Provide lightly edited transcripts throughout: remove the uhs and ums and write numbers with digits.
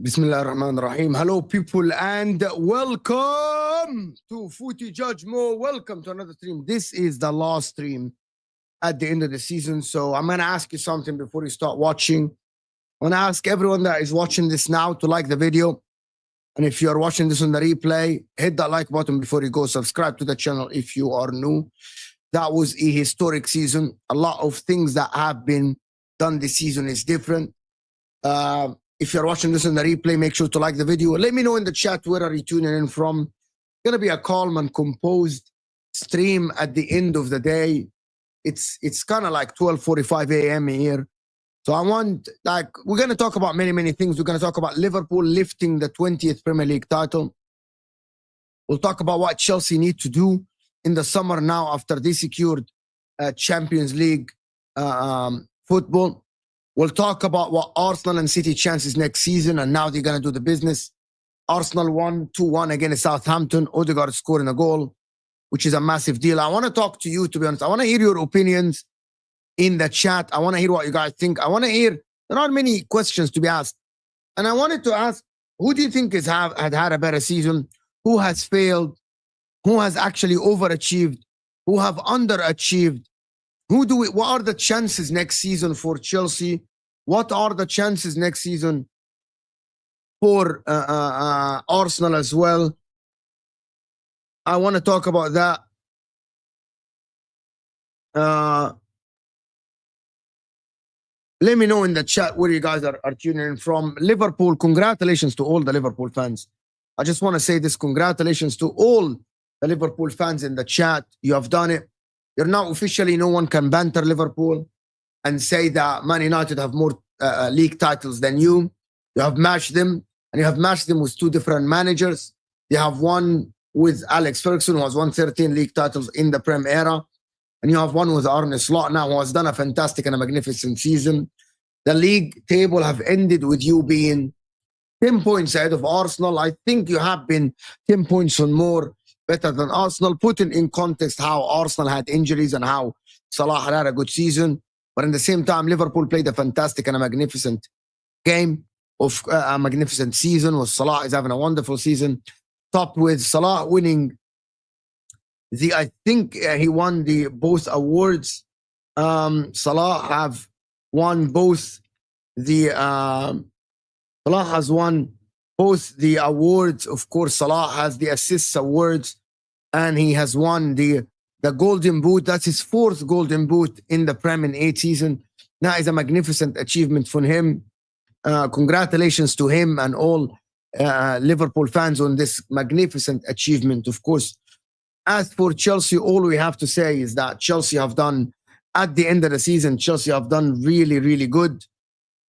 Bismillah ar-Rahman ar-Rahim. Hello, people, and welcome to Footy Judge Mo. Welcome to another stream. This is the last stream at the end of the season. So I'm going to ask you something before you start watching. I want to ask everyone that is watching this now to like the video. And if you're watching this on the replay, hit that like button before you go. Subscribe to the channel if you are new. That was a historic season. A lot of things that have been done this season is different. If you're watching this on the replay, make sure to like the video. Let me know in the chat where are you tuning in from. It's going to be a calm and composed stream at the end of the day. It's kind of like 12:45 a.m. here. So we're going to talk about many things. We're going to talk about Liverpool lifting the 20th Premier League title. We'll talk about what Chelsea need to do in the summer now after they secured Champions League football. We'll talk about what Arsenal and City chances next season, and now they're going to do the business. Arsenal won 2-1 against Southampton. Odegaard scoring a goal, which is a massive deal. I want to talk to you, to be honest. I want to hear your opinions in the chat. I want to hear what you guys think. I want to hear, there are many questions to be asked. And I wanted to ask, who do you think had a better season? Who has failed? Who has actually overachieved? Who have underachieved? What are the chances next season for Chelsea? What are the chances next season for Arsenal as well? I want to talk about that. Let me know in the chat where you guys are tuning in from. Liverpool, congratulations to all the Liverpool fans. I just want to say this, congratulations to all the Liverpool fans in the chat. You have done it. You're now officially, no one can banter Liverpool and say that Man United have more league titles than you. You have matched them, and you have matched them with two different managers. You have one with Alex Ferguson, who has won 13 league titles in the Prem era. And you have one with Arne Slot now, who has done a fantastic and a magnificent season. The league table have ended with you being 10 points ahead of Arsenal. I think you have been 10 points or more better than Arsenal, putting in context how Arsenal had injuries and how Salah had a good season. But in the same time, Liverpool played a fantastic and a magnificent game of a magnificent season, with Salah is having a wonderful season, topped with Salah winning I think he won both awards. Salah have won both Salah has won both the awards. Of course, Salah has the assists awards, and he has won the Golden Boot. That's his 4th Golden Boot in the Prem in 8 seasons. That is a magnificent achievement for him. Congratulations to him and all Liverpool fans on this magnificent achievement. Of course, as for Chelsea, all we have to say is that Chelsea have done, at the end of the season, Chelsea have done really, really good.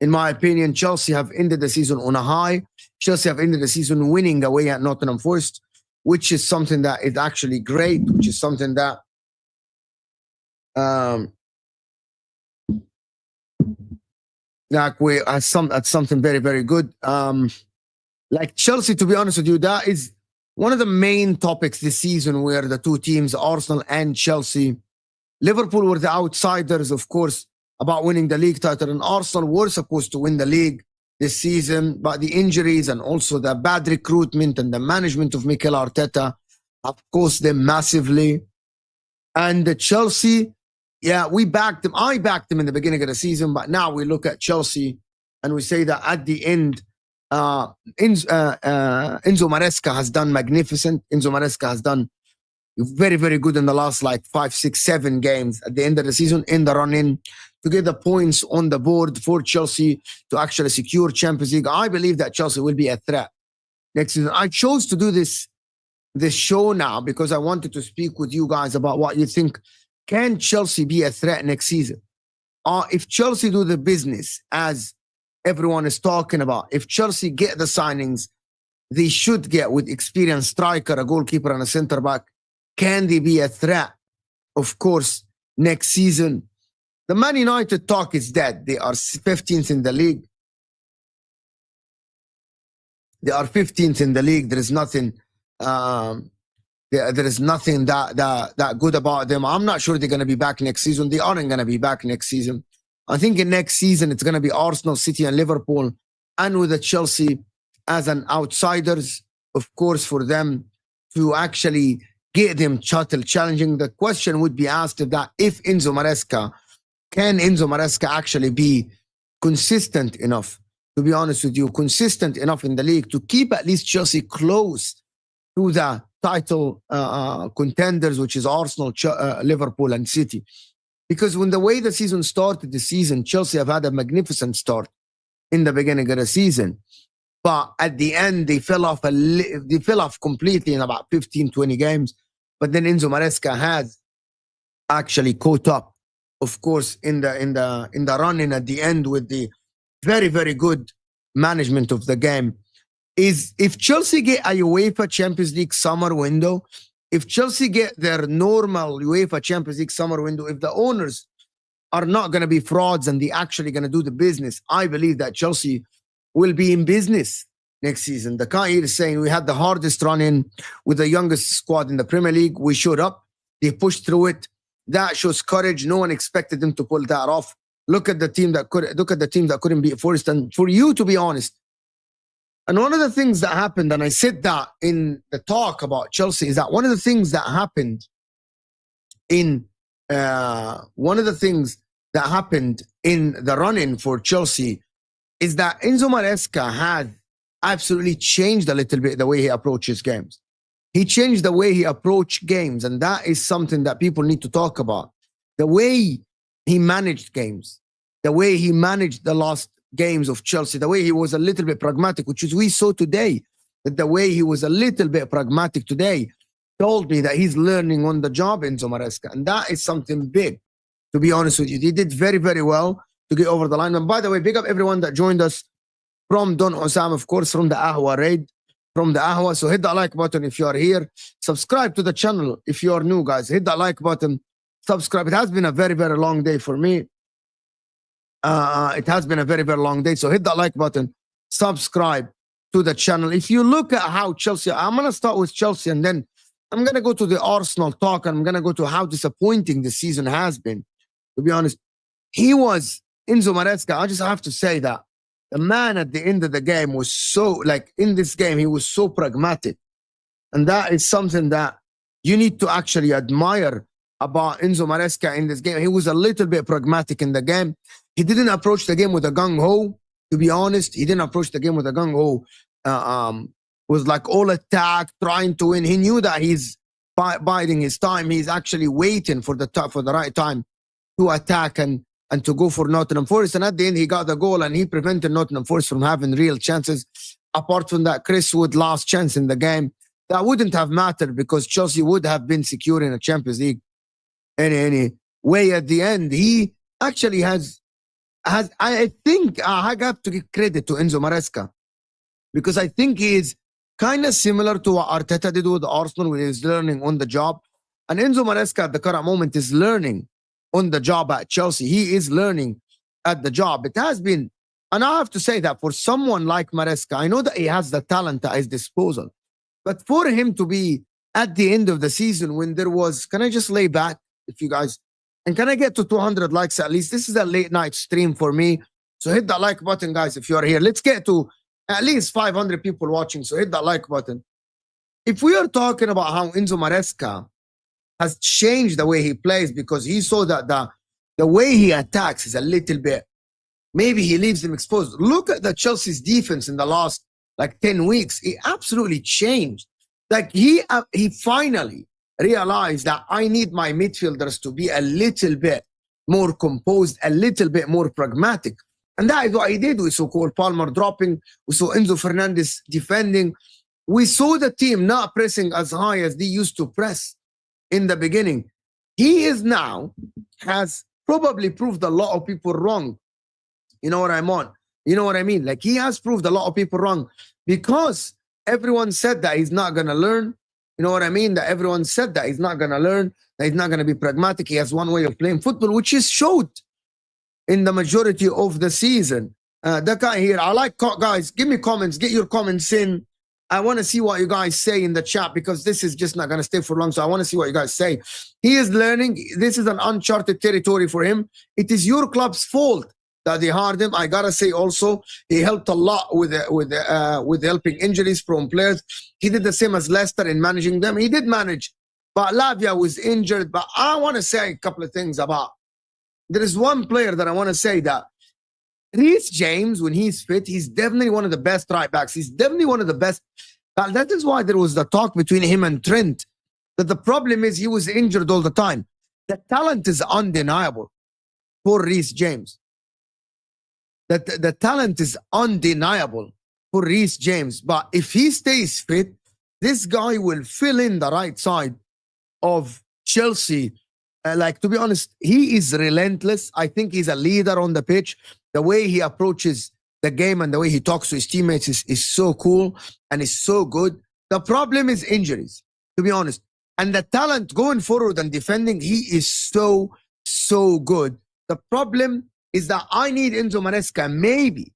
In my opinion, Chelsea have ended the season on a high. Chelsea have ended the season winning away at Nottingham Forest, which is something that is actually great, which is something that that's something very, very good. Like Chelsea, to be honest with you, that is one of the main topics this season, where the two teams, Arsenal and Chelsea, Liverpool were the outsiders, of course, about winning the league title, and Arsenal were supposed to win the league this season, but the injuries and also the bad recruitment and the management of Mikel Arteta have cost them massively. And the Chelsea, yeah, we backed them. I backed them in the beginning of the season, but now we look at Chelsea and we say that at the end, Enzo Maresca has done magnificent. Enzo Maresca has done very, very good in the last like 5, 6, 7 games at the end of the season in the run-in to get the points on the board for Chelsea to actually secure Champions League. I believe that Chelsea will be a threat next season. I chose to do this show now because I wanted to speak with you guys about what you think. Can Chelsea be a threat next season? If Chelsea do the business as everyone is talking about, if Chelsea get the signings they should get with experienced striker, a goalkeeper and a centre back, can they be a threat? Of course, next season. The Man United talk is dead. They are 15th in the league. They are 15th in the league. There is nothing there is nothing that good about them. I'm not sure they're going to be back next season. They aren't going to be back next season. I think in next season it's going to be Arsenal, City and Liverpool, and with the Chelsea as an outsiders, of course, for them to actually get them title challenging. The question would be asked if Enzo Maresca, can Enzo Maresca actually be consistent enough, to be honest with you, consistent enough in the league to keep at least Chelsea close to the title contenders, which is Arsenal, Liverpool and City. Because when the way the season started this season, Chelsea have had a magnificent start in the beginning of the season. But at the end, they fell off completely in about 15, 20 games. But then Enzo Maresca has actually caught up, of course, in the run-in at the end with the very, very good management of the game. If Chelsea get a UEFA Champions League summer window, if Chelsea get their normal UEFA Champions League summer window, if the owners are not going to be frauds and they're actually going to do the business, I believe that Chelsea will be in business next season. The guy here is saying we had the hardest run-in with the youngest squad in the Premier League. We showed up. They pushed through it. That shows courage. No one expected them to pull that off. Look at the team that couldn't beat Forest. And for you to be honest, and one of the things that happened, and I said that in the talk about Chelsea, is that one of the things that happened in the run-in for Chelsea is that Enzo Maresca had absolutely changed a little bit the way he approaches games. He changed the way he approached games, and that is something that people need to talk about. The way he managed games, the way he managed the last games of Chelsea, the way he was a little bit pragmatic, which is we saw today, that the way he was a little bit pragmatic today told me that he's learning on the job, Enzo Maresca, and that is something big, to be honest with you. He did very, very well to get over the line. And by the way, big up everyone that joined us from Don Osam, of course, from the Ahwa raid, from the Ahwa. So hit that like button if you are here. Subscribe to the channel if you are new, guys. Hit that like button. Subscribe. It has been a very, very long day for me. It has been a very, very long day. So hit that like button. Subscribe to the channel. If you look at how Chelsea, I'm going to start with Chelsea and then I'm going to go to the Arsenal talk and I'm going to go to how disappointing the season has been. To be honest, Enzo Maresca, I just have to say that the man at the end of the game was so, like in this game, he was so pragmatic. And that is something that you need to actually admire about Enzo Maresca in this game. He was a little bit pragmatic in the game. He didn't approach the game with a gung-ho, to be honest. He didn't approach the game with a gung-ho. Was like all attack, trying to win. He knew that he's biding his time. He's actually waiting for the right time to attack and to go for Nottingham Forest. And at the end, he got the goal and he prevented Nottingham Forest from having real chances. apart from that Chris Wood last chance in the game, that wouldn't have mattered because Chelsea would have been secure in a Champions League any way at the end. He actually has I think I have to give credit to Enzo Maresca because I think he is kind of similar to what Arteta did with Arsenal when he was learning on the job. And Enzo Maresca at the current moment is learning on the job at Chelsea. He is learning at the job. It has been, and I have to say that for someone like Maresca, I know that he has the talent at his disposal, but for him to be at the end of the season when there was, can I just lay back if you guys, and can I get to 200 likes at least? This is a late night stream for me. So hit that like button, guys, if you are here. Let's get to at least 500 people watching. So hit that like button. If we are talking about how Enzo Maresca has changed the way he plays because he saw that the way he attacks is a little bit, maybe he leaves them exposed. Look at the Chelsea's defense in the last like 10 weeks. It absolutely changed. Like he finally realized that I need my midfielders to be a little bit more composed, a little bit more pragmatic. And that is what he did. We saw Cole Palmer dropping. We saw Enzo Fernandez defending. We saw the team not pressing as high as they used to press in the beginning. He is now, has probably proved a lot of people wrong. You know what I'm on? You know what I mean? Like he has proved a lot of people wrong because everyone said that he's not going to learn. You know what I mean? That everyone said that he's not going to learn, that he's not going to be pragmatic. He has one way of playing football, which is showed in the majority of the season. That guy here, I like, guys, give me comments, get your comments in. I want to see what you guys say in the chat because this is just not going to stay for long. So I want to see what you guys say. He is learning. This is an uncharted territory for him. It is your club's fault that they hired him. I gotta say also, he helped a lot with helping injuries-prone players. He did the same as Leicester in managing them. He did manage, but Lavia was injured. But I want to say a couple of things about. There is one player that I want to say that Reece James, when he's fit, he's definitely one of the best right backs. He's definitely one of the best. But that is why there was the talk between him and Trent. That the problem is he was injured all the time. The talent is undeniable for Reece James. That the talent is undeniable for Reece James. But if he stays fit, this guy will fill in the right side of Chelsea. Like, to be honest, he is relentless. I think he's a leader on the pitch. The way he approaches the game and the way he talks to his teammates is so cool and is so good. The problem is injuries, to be honest. And the talent going forward and defending, he is so good. The problem is that I need Enzo Maresca maybe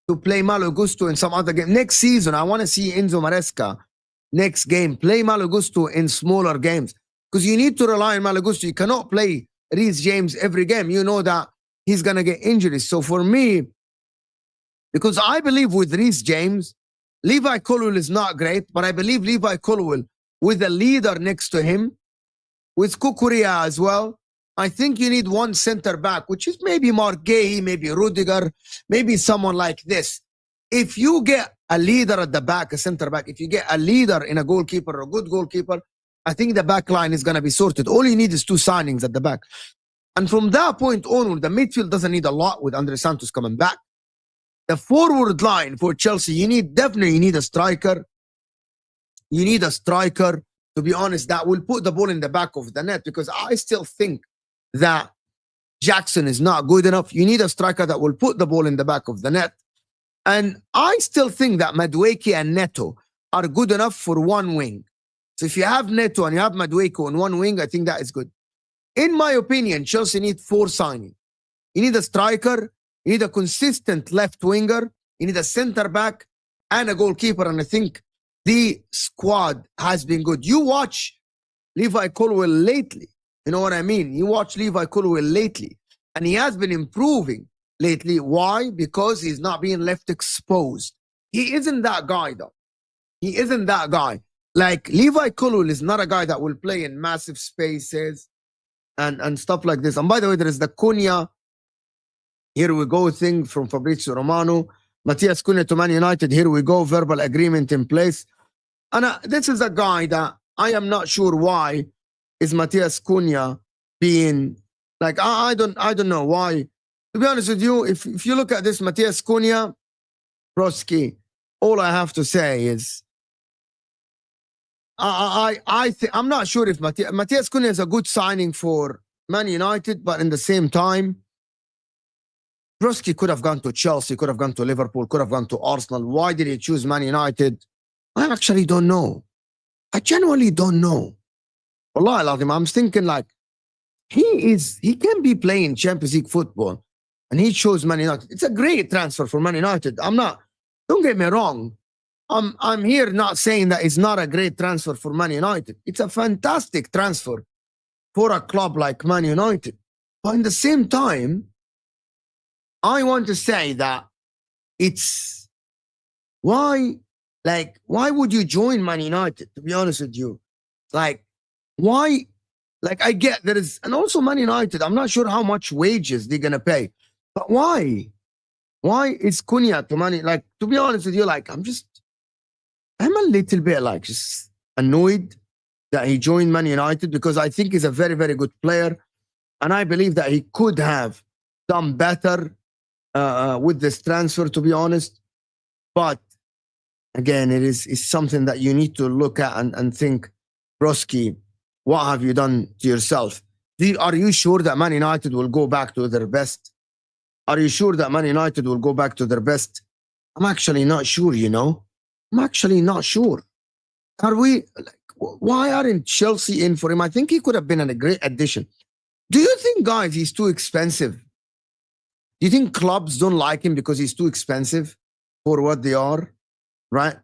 to play Malo Gusto in some other game. Next season, I want to see Enzo Maresca next game play Malo Gusto in smaller games because you need to rely on Malo Gusto. You cannot play Reece James every game. You know that he's going to get injuries. So for me, because I believe with Reece James, Levi Colwill is not great, but I believe Levi Colwill with a leader next to him, with Kukurea as well, I think you need one center back, which is maybe Mark Gay, maybe Rudiger, maybe someone like this. If you get a leader at the back, a center back, if you get a leader in a goalkeeper, a good goalkeeper, I think the back line is going to be sorted. All you need is 2 signings at the back. And from that point onward, the midfield doesn't need a lot with Andre Santos coming back. The forward line for Chelsea, you need a striker. You need a striker, to be honest, that will put the ball in the back of the net because I still think that Jackson is not good enough. You need a striker that will put the ball in the back of the net. And I still think that Madueke and Neto are good enough for one wing. So if you have Neto and you have Madueke on one wing, I think that is good. In my opinion, Chelsea need 4 signings. You need a striker, you need a consistent left winger, you need a center back and a goalkeeper. And I think the squad has been good. You watch Levi Colwill lately. You know what I mean? You watch Levi Colwill lately, and he has been improving lately. Why? Because he's not being left exposed. He isn't that guy, though. He isn't that guy. Like, Levi Colwill is not a guy that will play in massive spaces and stuff like this. And by the way, there is the Cunha, here we go thing from Fabrizio Romano. Matthias Cunha to Man United, here we go, verbal agreement in place. And this is a guy that I am not sure why is Matthias Cunha being like, I don't know why. To be honest with you, if you look at this, Matthias Cunha, Broski, all I have to say is I'm not sure if Matthias Cunha is a good signing for Man United, but in the same time, Broski could have gone to Chelsea, could have gone to Liverpool, could have gone to Arsenal. Why did he choose Man United? I actually don't know. I genuinely don't know. Wallahi alazim, I'm thinking like he can be playing Champions League football and he chose Man United. It's a great transfer for Man United. Don't get me wrong. I'm here not saying that it's not a great transfer for Man United. It's a fantastic transfer for a club like Man United. But in the same time, I want to say that it's why would you join Man United, to be honest with you? Like, why? Like, I get there is, and also Man United, I'm not sure how much wages they're going to pay, but why? Why is Cunha to money? Like, to be honest with you, like, I'm a little bit like just annoyed that he joined Man United because I think he's a very, very good player. And I believe that he could have done better with this transfer, to be honest. But again, it's something that you need to look at and think, Broski, what have you done to yourself? Are you sure that Man United will go back to their best? Are you sure that Man United will go back to their best? I'm actually not sure, you know. I'm actually not sure. Are we, like, why aren't Chelsea in for him? I think he could have been a great addition. Do you think, guys, he's too expensive? Do you think clubs don't like him because he's too expensive for what they are? Right?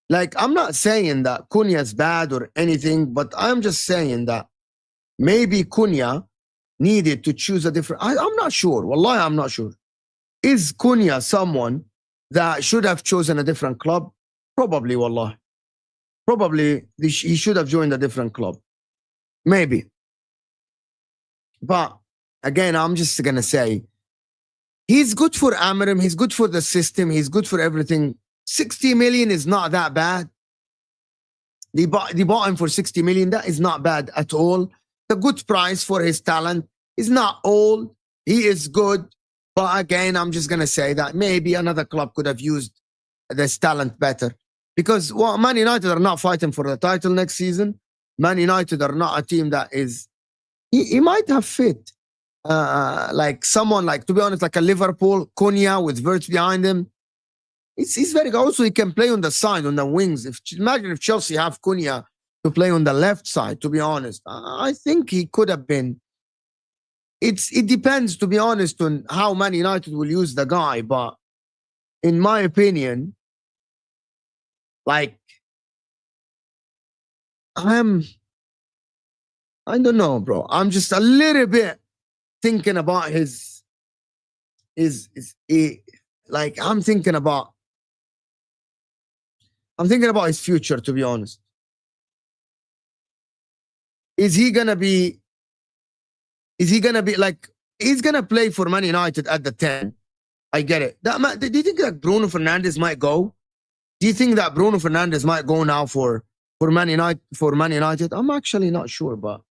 Like, I'm not saying that Cunha is bad or anything, but I'm just saying that maybe Cunha needed to choose a different. I'm not sure. Wallahi, I'm not sure. Is Cunha someone that should have chosen a different club? Probably, wallahi. Probably he should have joined a different club. Maybe. But again, I'm just going to say, he's good for Amarim. He's good for the system. He's good for everything. 60 million is not that bad. They bought him for 60 million. That is not bad at all. A good price for his talent. He's not old. He is good. But again, I'm just going to say that maybe another club could have used this talent better. Because Man United are not fighting for the title next season. Man United are not a team that is... He might have fit. Like someone, like, to be honest, like a Liverpool, Cunha with Verts behind him. He's very good. Also, he can play on the side, on the wings. Imagine if Chelsea have Cunha to play on the left side, to be honest. I think he could have been. It depends, to be honest, on how Man United will use the guy. But in my opinion, like, I don't know, bro. I'm just a little bit thinking about like, I'm thinking about his future, to be honest. Is he gonna be like, he's gonna play for Man United at the 10? I get it. Do you think that Bruno Fernandes might go? Do you think that Bruno Fernandes might go now for Man United? I'm actually not sure, but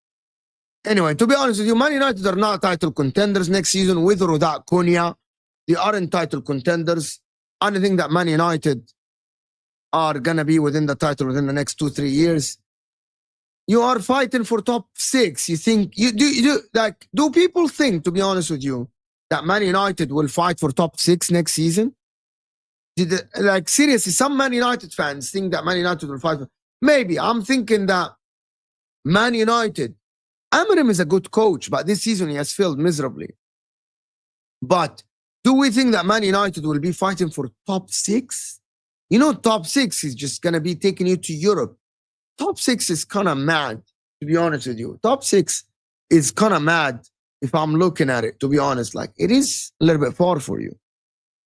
anyway, to be honest with you, Man United are not title contenders next season, with or without Cunha. They aren't title contenders. I don't think that Man United are gonna be within the title within the next 2-3 years. You are fighting for top 6. You think do people think, to be honest with you, that Man United will fight for top 6 next season? Like, seriously, some Man United fans think that Man United will fight for, maybe. I'm thinking that Man United, Amarim is a good coach, but this season he has failed miserably. But do we think that Man United will be fighting for top 6? You know, top 6 is just going to be taking you to Europe. Top 6 is kind of mad, to be honest with you. Top 6 is kind of mad if I'm looking at it, to be honest. Like, it is a little bit far for you.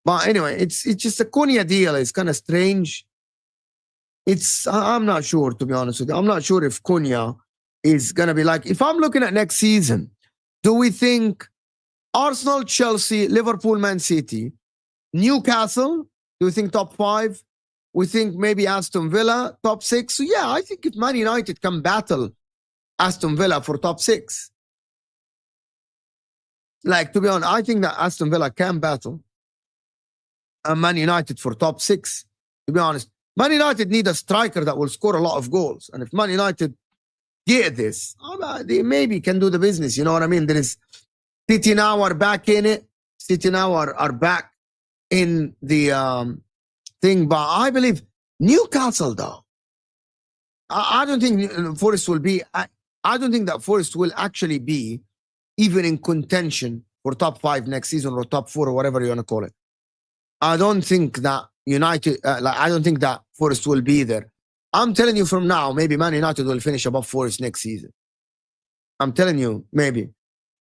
But anyway, it's just a Cunha deal. It's kind of strange. I'm not sure, to be honest with you. I'm not sure if Cunha is going to be like, if I'm looking at next season, do we think Arsenal, Chelsea, Liverpool, Man City, Newcastle, do we think top 5? We think maybe Aston Villa, top 6. So yeah, I think if Man United can battle Aston Villa for top 6, like, to be honest, I think that Aston Villa can battle Man United for top 6. to be honest. Man United need a striker that will score a lot of goals. And if Man United get this, they maybe can do the business. You know what I mean? There is City now are back in it. City now are back in the thing. But I believe Newcastle, though, I don't think Forest will be. I don't think that Forest will actually be even in contention for top 5 next season or top 4 or whatever you want to call it. I don't think that United, I don't think that Forest will be there. I'm telling you from now, maybe Man United will finish above Forest next season. I'm telling you, maybe.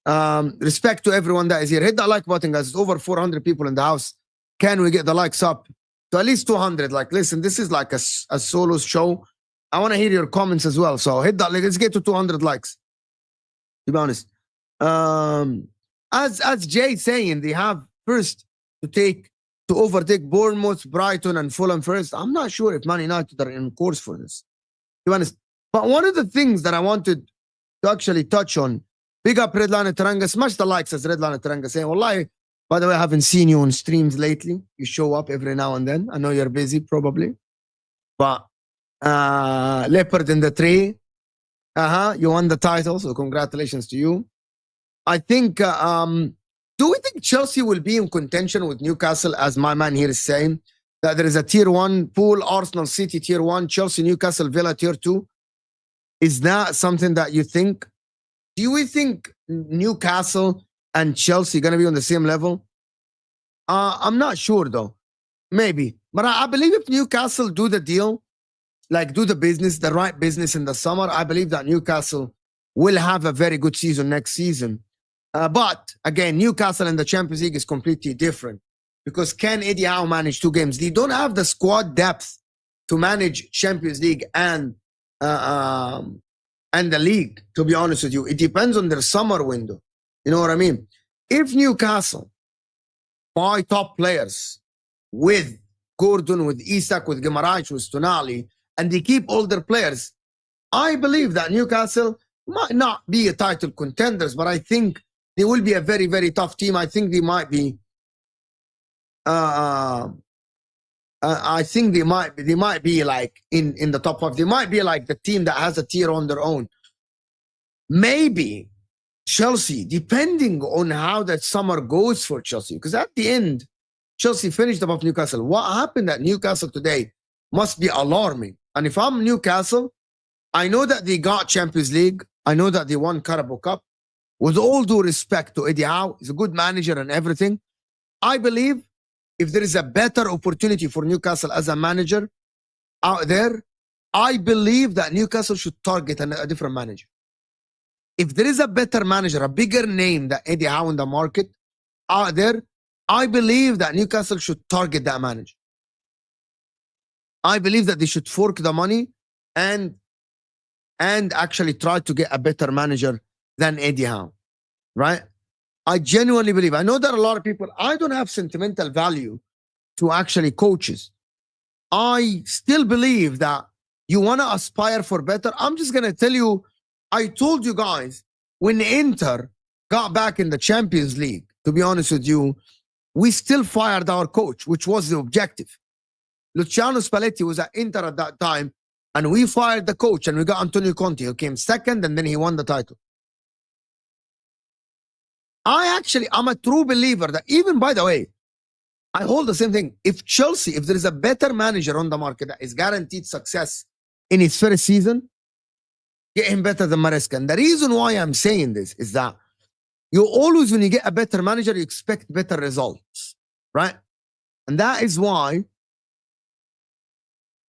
Respect to everyone that is here. Hit that like button, guys. It's over 400 people in the house. Can we get the likes up to at least 200? Like, listen, this is like a solo show. I want to hear your comments as well. So hit that. Let's get to 200 likes. To be honest, as Jay saying, they have first to overtake Bournemouth, Brighton, and Fulham first. I'm not sure if Man United are in course for this. To be honest, but one of the things that I wanted to actually touch on. Big up Redline Taranga. Smash the likes, as Redline Taranga saying. Wallahi, by the way, I haven't seen you on streams lately. You show up every now and then. I know you're busy, probably. But Leopard in the Tree. You won the title, so congratulations to you. I think, do we think Chelsea will be in contention with Newcastle, as my man here is saying, that there is a tier 1 pool, Arsenal, City, tier 1, Chelsea, Newcastle, Villa, tier 2? Is that something that you think? Do we think Newcastle and Chelsea going to be on the same level? I'm not sure, though. Maybe. But I believe if Newcastle do the deal, like do the business, the right business in the summer, I believe that Newcastle will have a very good season next season. But, again, Newcastle in the Champions League is completely different. Because can Eddie Howe manage 2 games? They don't have the squad depth to manage Champions League and the league, to be honest with you. It depends on their summer window. You know what I mean? If Newcastle buy top players with Gordon, with Isak, with Guimaraes, with Tonali, and they keep all their players, I believe that Newcastle might not be a title contenders, but I think they will be a very, very tough team. I think they might be I think they might be like in the top 5. They might be like the team that has a tier on their own. Maybe Chelsea, depending on how that summer goes for Chelsea, because at the end, Chelsea finished above Newcastle. What happened at Newcastle today must be alarming. And if I'm Newcastle, I know that they got Champions League. I know that they won Carabao Cup. With all due respect to Eddie Howe, he's a good manager and everything. I believe if there is a better opportunity for Newcastle as a manager out there, I believe that Newcastle should target a different manager. If there is a better manager, a bigger name than Eddie Howe in the market out there, I believe that Newcastle should target that manager. I believe that they should fork the money and actually try to get a better manager than Eddie Howe, right? I genuinely believe. I know that a lot of people, I don't have sentimental value to actually coaches. I still believe that you want to aspire for better. I'm just going to tell you, I told you guys, when Inter got back in the Champions League, to be honest with you, we still fired our coach, which was the objective. Luciano Spalletti was at Inter at that time, and we fired the coach, and we got Antonio Conte, who came second, and then he won the title. I'm a true believer that even, by the way, I hold the same thing. If Chelsea, if there is a better manager on the market that is guaranteed success in his first season, get him better than Maresca. And the reason why I'm saying this is that you always, when you get a better manager, you expect better results, right? And that is why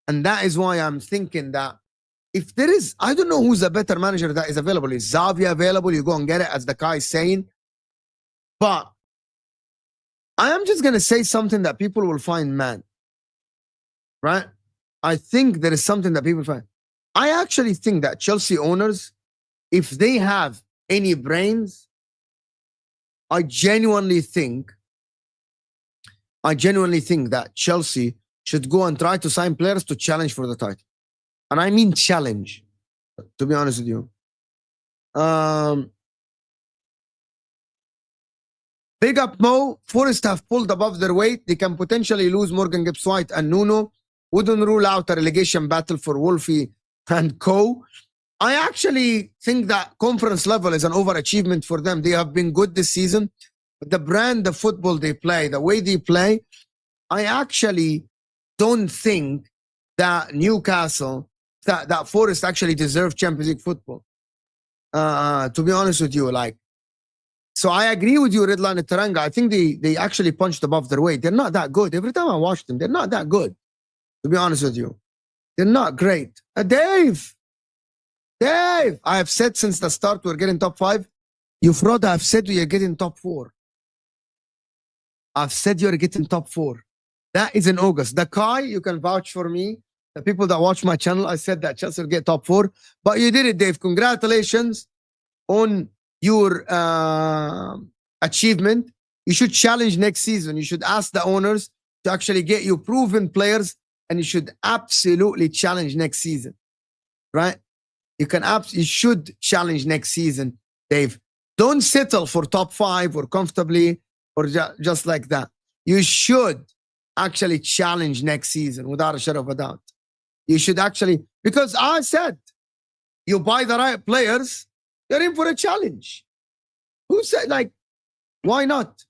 I'm thinking that if there is, I don't know who's a better manager that is available. Is Xavi available? You go and get it, as the guy is saying. But I am just going to say something that people will find mad, right? I think there is something that people find. I actually think that Chelsea owners, if they have any brains, I genuinely think that Chelsea should go and try to sign players to challenge for the title. And I mean challenge, to be honest with you. Big up Mo. Forest have pulled above their weight. They can potentially lose Morgan Gibbs-White and Nuno. wouldn't rule out a relegation battle for Wolfie and co. I actually think that conference level is an overachievement for them. They have been good this season. The brand of football they play, the way they play, I actually don't think that Newcastle, that Forest actually deserve Champions League football. To be honest with you, like, so I agree with you, Redline and Taranga. I think they actually punched above their weight. They're not that good. Every time I watch them, they're not that good. To be honest with you, they're not great. Dave, I have said since the start we're getting top 5. You fraud, I've said you're getting top 4. I've said you're getting top 4. That is in August. The Kai, you can vouch for me. The people that watch my channel, I said that Chelsea will get top 4. But you did it, Dave. Congratulations on your achievement. You should challenge next season. You should ask the owners to actually get you proven players, and you should absolutely challenge next season, right? You should challenge next season, Dave. Don't settle for top 5 or comfortably or just like that. You should actually challenge next season without a shadow of a doubt. You should actually, because I said, you buy the right players, you're in for a challenge. Who said, like, why not?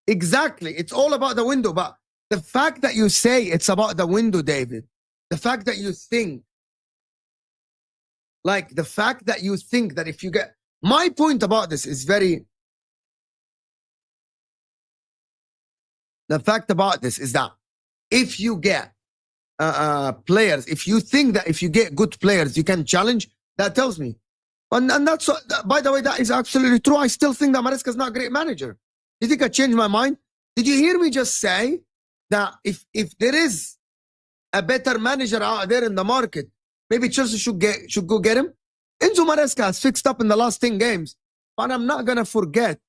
Exactly. It's all about the window. But the fact that you say it's about the window, David, the fact that you think, like, the fact that you think that if you get, my point about this is the fact about this is that if you get players, if you think that if you get good players, you can challenge, that tells me. And that's, by the way, that is absolutely true. I still think that Maresca is not a great manager. You think I changed my mind? Did you hear me just say that if there is a better manager out there in the market, maybe Chelsea should go get him? Enzo Maresca has fixed up in the last 10 games. But I'm not going to forget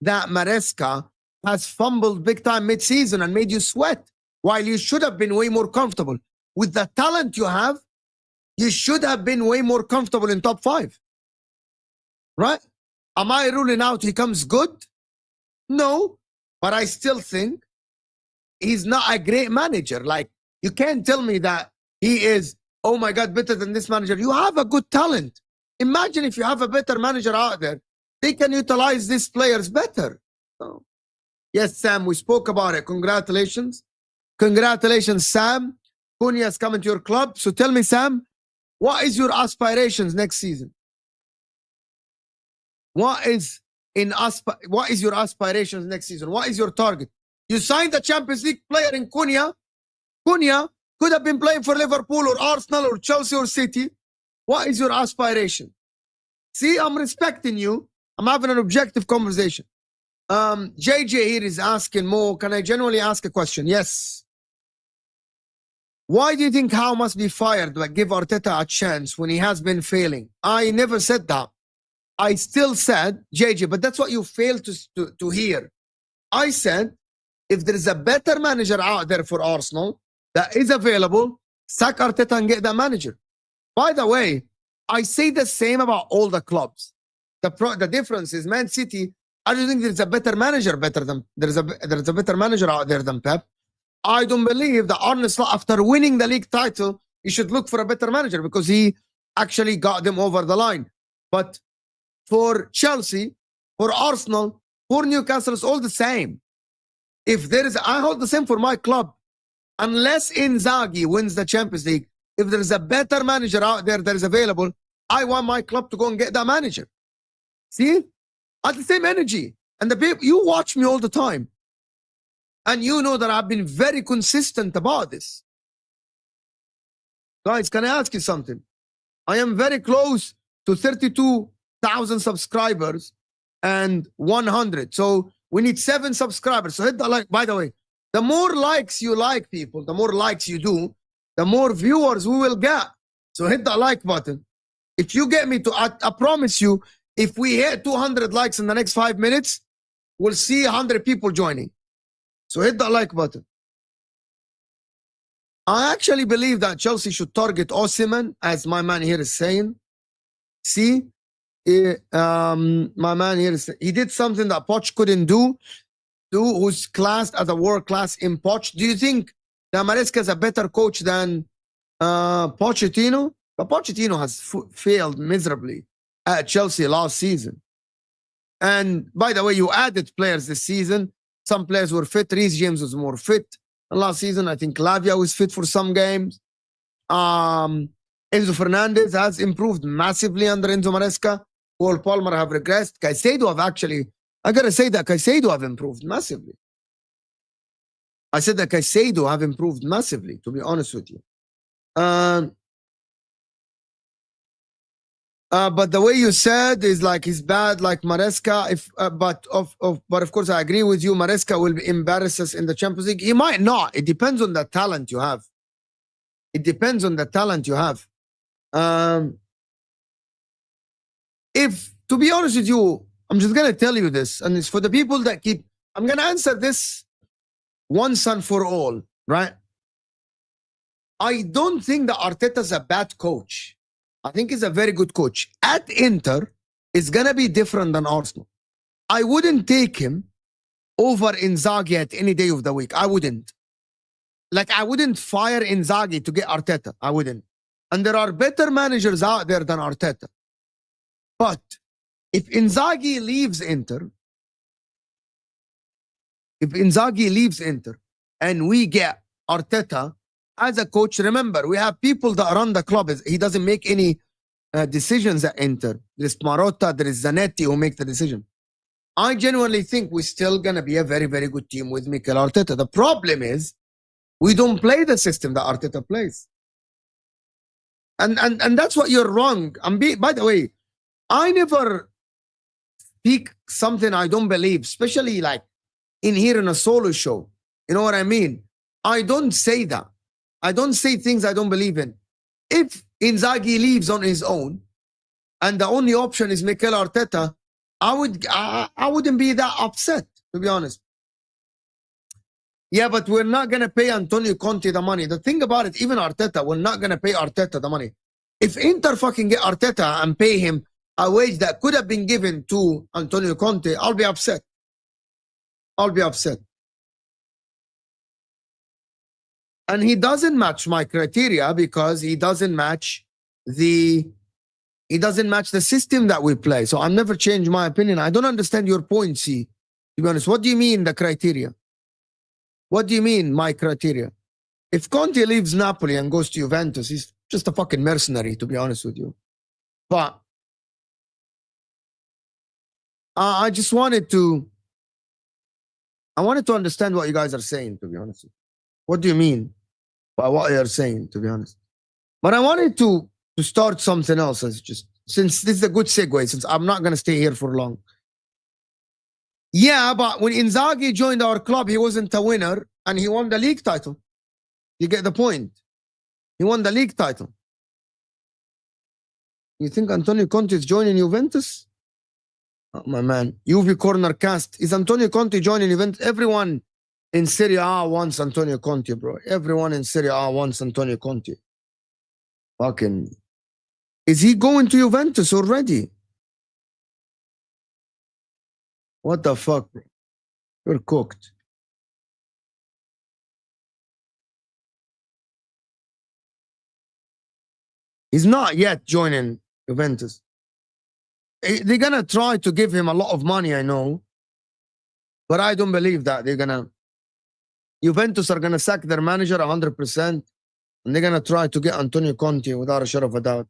that Maresca has fumbled big time mid-season and made you sweat, while you should have been way more comfortable. With the talent you have, you should have been way more comfortable in top 5. Right? Am I ruling out he comes good? No. But I still think he's not a great manager. Like, you can't tell me that he is, oh my God, better than this manager. You have a good talent. Imagine if you have a better manager out there. They can utilize these players better. So, yes, Sam, we spoke about it. Congratulations. Congratulations, Sam. Cunha is coming to your club. So tell me, Sam, what is your aspirations next season? What is your aspirations next season? What is your target? You signed a Champions League player in Cunha. Cunha could have been playing for Liverpool or Arsenal or Chelsea or City. What is your aspiration? See, I'm respecting you. I'm having an objective conversation. JJ here is asking, Mo, can I genuinely ask a question? Yes. Why do you think Howe must be fired but give Arteta a chance when he has been failing? I never said that. I still said, JJ, but that's what you failed to hear. I said, if there is a better manager out there for Arsenal that is available, sack Arteta and get that manager. By the way, I say the same about all the clubs. The difference is Man City, I don't think there's a better manager there's a better manager out there than Pep. I don't believe that Arne Slot, after winning the league title, he should look for a better manager because he actually got them over the line. But for Chelsea, for Arsenal, for Newcastle, it's all the same. If there is, I hold the same for my club. Unless Inzaghi wins the Champions League, if there is a better manager out there that is available, I want my club to go and get that manager. See? At the same energy. And the people, you watch me all the time. And you know that I've been very consistent about this. Guys, can I ask you something? I am very close to 32,000 subscribers and 100. So we need 7 subscribers. So hit the like. By the way, the more likes you like people, the more likes you do, the more viewers we will get. So hit the like button. If you get me to, I promise you, if we hit 200 likes in the next 5 minutes, we'll see 100 people joining. So hit the like button. I actually believe that Chelsea should target Osimhen, as my man here is saying. See, my man here is, he did something that Poch couldn't do, who's classed as a world class in Poch. Do you think that Maresca is a better coach than Pochettino, but Pochettino has failed miserably at Chelsea last season. And by the way, you added players this season. Some players were fit. Reece James was more fit last season. I think Lavia was fit for some games. Enzo Fernandez has improved massively under Enzo Maresca. Paul Palmer have regressed. Caicedo have actually, I gotta say that Caicedo have improved massively. I said that Caicedo have improved massively, to be honest with you. But the way you said is like he's bad, like Maresca. But of course I agree with you. Maresca will embarrass us in the Champions League. He might not. It depends on the talent you have. It depends on the talent you have. If, to be honest with you, I'm just gonna tell you this, and it's for the people that keep. I'm gonna answer this once and for all, right? I don't think that Arteta's a bad coach. I think he's a very good coach. At Inter, it's going to be different than Arsenal. I wouldn't take him over Inzaghi at any day of the week. I wouldn't. Like, I wouldn't fire Inzaghi to get Arteta. I wouldn't. And there are better managers out there than Arteta. But if Inzaghi leaves Inter, and we get Arteta as a coach, remember, we have people that run the club. He doesn't make any decisions at Inter. There's Marotta, there is Zanetti who make the decision. I genuinely think we're still going to be a very, very good team with Mikel Arteta. The problem is we don't play the system that Arteta plays. And that's what you're wrong. By the way, I never speak something I don't believe, especially like in here in a solo show. You know what I mean? I don't say that. I don't say things I don't believe in. If Inzaghi leaves on his own, and the only option is Mikel Arteta, I wouldn't be that upset, to be honest. Yeah, but we're not gonna pay Antonio Conte the money. The thing about it, even Arteta, we're not gonna pay Arteta the money. If Inter fucking get Arteta and pay him a wage that could have been given to Antonio Conte, I'll be upset. I'll be upset. And he doesn't match my criteria because he doesn't match the system that we play. So I'll never change my opinion. I don't understand your point, C. To be honest, what do you mean the criteria? What do you mean my criteria? If Conte leaves Napoli and goes to Juventus, he's just a fucking mercenary, to be honest with you. But I just wanted to understand what you guys are saying, to be honest. What do you mean by what you're saying, to be honest? But I wanted to start something else, as just since this is a good segue, since I'm not going to stay here for long. Yeah, but when Inzaghi joined our club, he wasn't a winner and he won the league title. You get the point? He won the league title. You think Antonio Conte is joining Juventus? Oh, my man. UV Corner Cast. Is Antonio Conte joining Juventus? Everyone in Serie A wants Antonio Conte, bro. Everyone in Serie A wants Antonio Conte. Fucking. Is he going to Juventus already? What the fuck, bro? You're cooked. He's not yet joining Juventus. They're going to try to give him a lot of money, I know. But I don't believe that they're going to. Juventus are going to sack their manager 100%. And they're going to try to get Antonio Conte without a shadow of a doubt.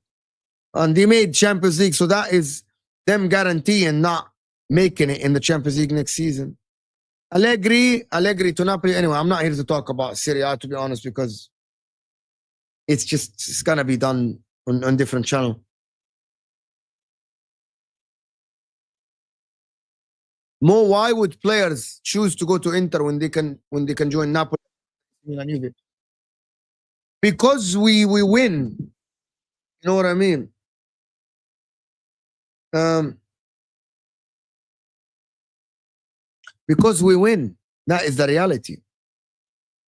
And they made Champions League. So that is them guaranteeing not making it in the Champions League next season. Allegri to Napoli. Anyway, I'm not here to talk about Serie A, to be honest, because it's going to be done on different channel. Mo, why would players choose to go to Inter when they can join Napoli? Because we win. You know what I mean? Because we win. That is the reality.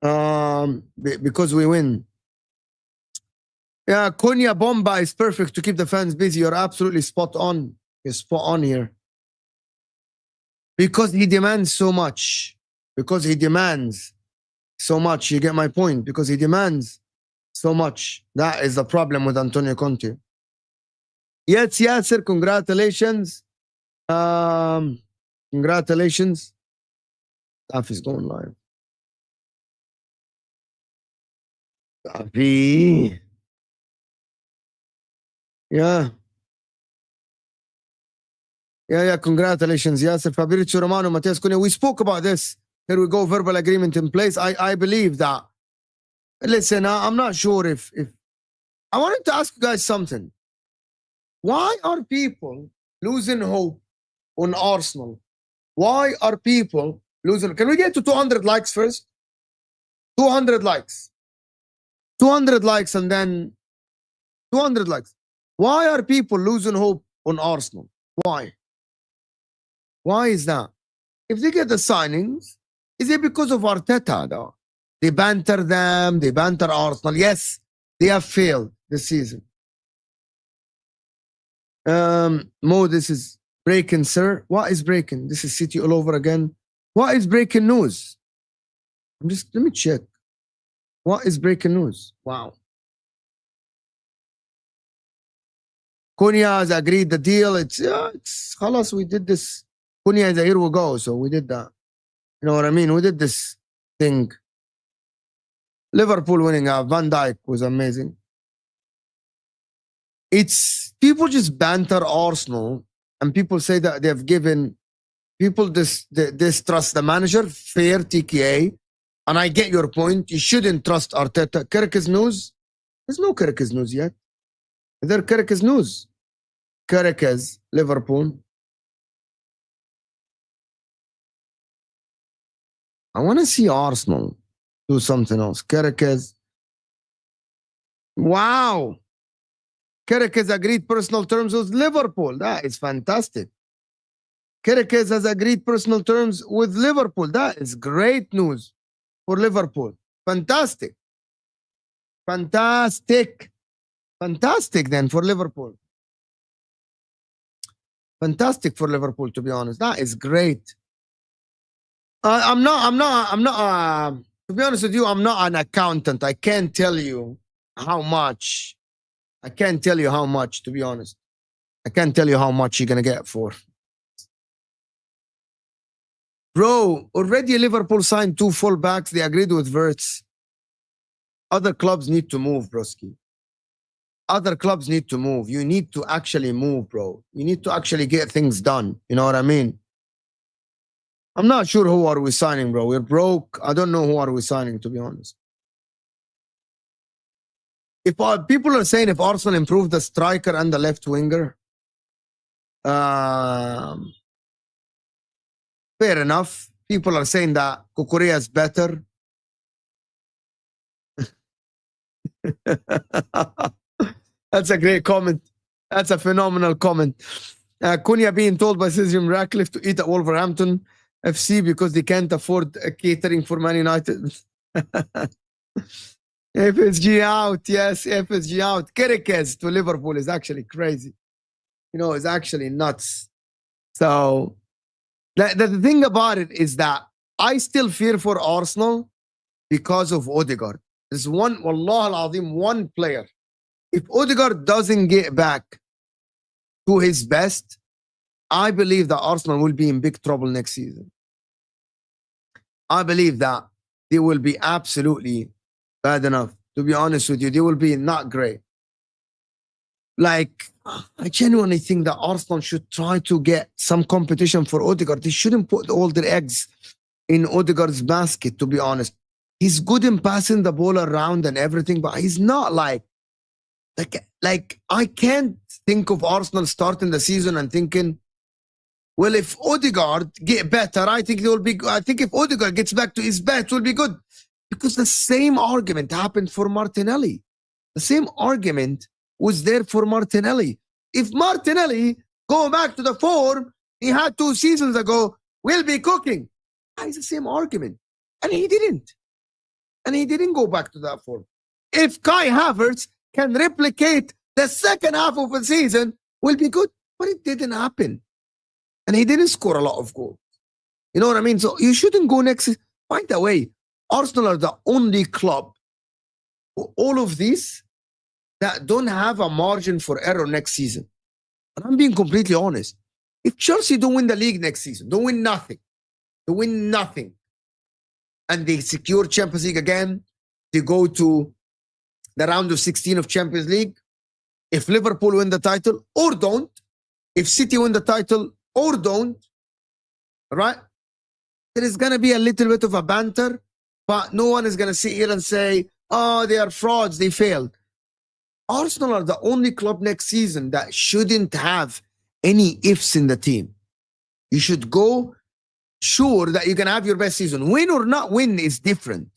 Because we win. Yeah, Cunha Bomba is perfect to keep the fans busy. You're absolutely spot on. You're spot on here. Because he demands so much. Because he demands so much. You get my point? Because he demands so much. That is the problem with Antonio Conte. Yes, Yasser, congratulations. Congratulations. Stuff is going live. Avi. Yeah. Yeah, congratulations, Yasser. Fabrizio Romano, Matthias Cunha. We spoke about this. Here we go, verbal agreement in place. I believe that. Listen, I'm not sure if I wanted to ask you guys something. Why are people losing hope on Arsenal? Why are people losing? Can we get to 200 likes first? 200 likes. 200 likes and then 200 likes. Why are people losing hope on Arsenal? Why? Why is that? If they get the signings, is it because of Arteta though? They banter them, they banter Arsenal. Yes, they have failed this season. Mo, this is breaking, sir. What is breaking? This is City all over again. What is breaking news? Let me check. What is breaking news? Wow. Cunha has agreed the deal. It's halas, we did this. Cunha is a here we go, so we did that. You know what I mean? We did this thing. Liverpool winning out. Van Dijk was amazing. It's people just banter Arsenal, and people say that they've given people distrust the manager. Fair TKA, and I get your point. You shouldn't trust Arteta. Kirk's news. There's no Kirk's news yet. Is there Kirk's news? Kirk's Liverpool. I want to see Arsenal do something else. Kirk's. Wow. Kirk has agreed personal terms with Liverpool. That is fantastic. Kirk has agreed personal terms with Liverpool. That is great news for Liverpool. Fantastic. Fantastic. Fantastic then for Liverpool. Fantastic for Liverpool, to be honest. That is great. I'm not, to be honest with you, I'm not an accountant. I can't tell you how much. I can't tell you how much, to be honest. I can't tell you how much you're going to get for. Bro, already Liverpool signed 2 fullbacks. They agreed with Wirtz. Other clubs need to move, broski. Other clubs need to move. You need to actually move, bro. You need to actually get things done. You know what I mean? I'm not sure who are we signing, bro. We're broke. I don't know who are we signing, to be honest. If people are saying if Arsenal improved the striker and the left winger, fair enough. People are saying that Kukurea is better. That's a great comment. That's a phenomenal comment. Cunha being told by Sir Jim Ratcliffe to eat at Wolverhampton FC because they can't afford catering for Man United. FSG out, yes, FSG out. Kirikes to Liverpool is actually crazy. You know, it's actually nuts. So, the thing about it is that I still fear for Arsenal because of Odegaard. There's one, Wallah al-Azim, one player. If Odegaard doesn't get back to his best, I believe that Arsenal will be in big trouble next season. I believe that they will be absolutely bad enough. To be honest with you, they will be not great. Like, I genuinely think that Arsenal should try to get some competition for Odegaard. They shouldn't put all their eggs in Odegaard's basket, to be honest. He's good in passing the ball around and everything, but he's not like I can't think of Arsenal starting the season and thinking, well, if Odegaard get better, I think they will be. I think if Odegaard gets back to his best, will be good. Because the same argument happened for Martinelli. The same argument was there for Martinelli. If Martinelli go back to the form he had 2 seasons ago, will be cooking. It's the same argument. And he didn't. And he didn't go back to that form. If Kai Havertz can replicate the second half of the season, will be good. But it didn't happen. And he didn't score a lot of goals. You know what I mean? So you shouldn't go next. Find a way. Arsenal are the only club, all of these, that don't have a margin for error next season. And I'm being completely honest. If Chelsea don't win the league next season, don't win nothing, and they secure Champions League again, they go to the round of 16 of Champions League. If Liverpool win the title or don't, if City win the title or don't, right? There is going to be a little bit of a banter, but no one is going to sit here and say, oh, they are frauds, they failed. Arsenal are the only club next season that shouldn't have any ifs in the team. You should go sure that you can have your best season. Win or not win is different.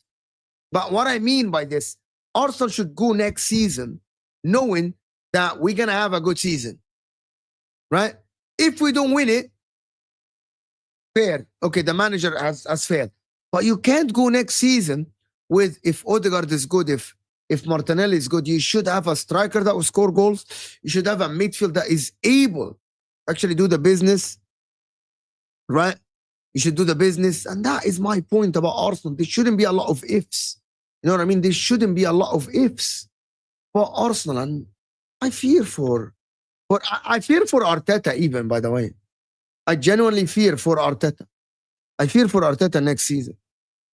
But what I mean by this, Arsenal should go next season knowing that we're going to have a good season, right? If we don't win it, fair. Okay, the manager has failed. But you can't go next season with, if Odegaard is good, if Martinelli is good, you should have a striker that will score goals. You should have a midfield that is able to actually do the business, right? You should do the business. And that is my point about Arsenal. There shouldn't be a lot of ifs. You know what I mean? There shouldn't be a lot of ifs for Arsenal. And I fear for Arteta even, by the way. I genuinely fear for Arteta. I fear for Arteta next season,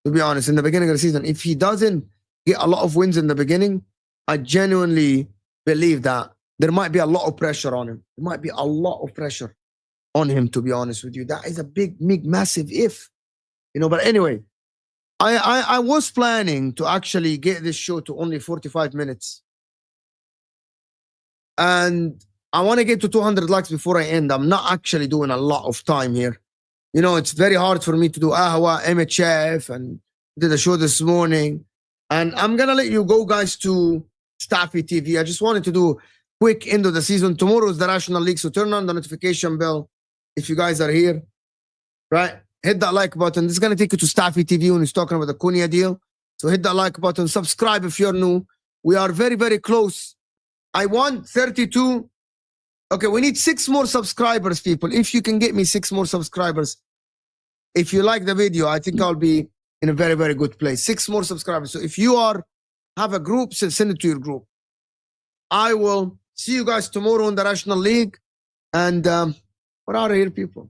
to be honest, in the beginning of the season. If he doesn't get a lot of wins in the beginning, I genuinely believe that there might be a lot of pressure on him. There might be a lot of pressure on him, to be honest with you. That is a big, massive if. You know, but anyway, I was planning to actually get this show to only 45 minutes. And I want to get to 200 likes before I end. I'm not actually doing a lot of time here. You know, it's very hard for me to do Ahwa, MHF, and did a show this morning. And I'm going to let you go, guys, to Staffy TV. I just wanted to do quick end of the season. Tomorrow is the National League, so turn on the notification bell if you guys are here, right? Hit that like button. This is going to take you to Staffy TV when he's talking about the Cunha deal. So hit that like button. Subscribe if you're new. We are very, very close. I want 32. Okay, we need 6 more subscribers, people. If you can get me 6 more subscribers, if you like the video, I think I'll be in a very, very good place. 6 more subscribers. So if you have a group, send it to your group. I will see you guys tomorrow in the National League. And we're out of here, people.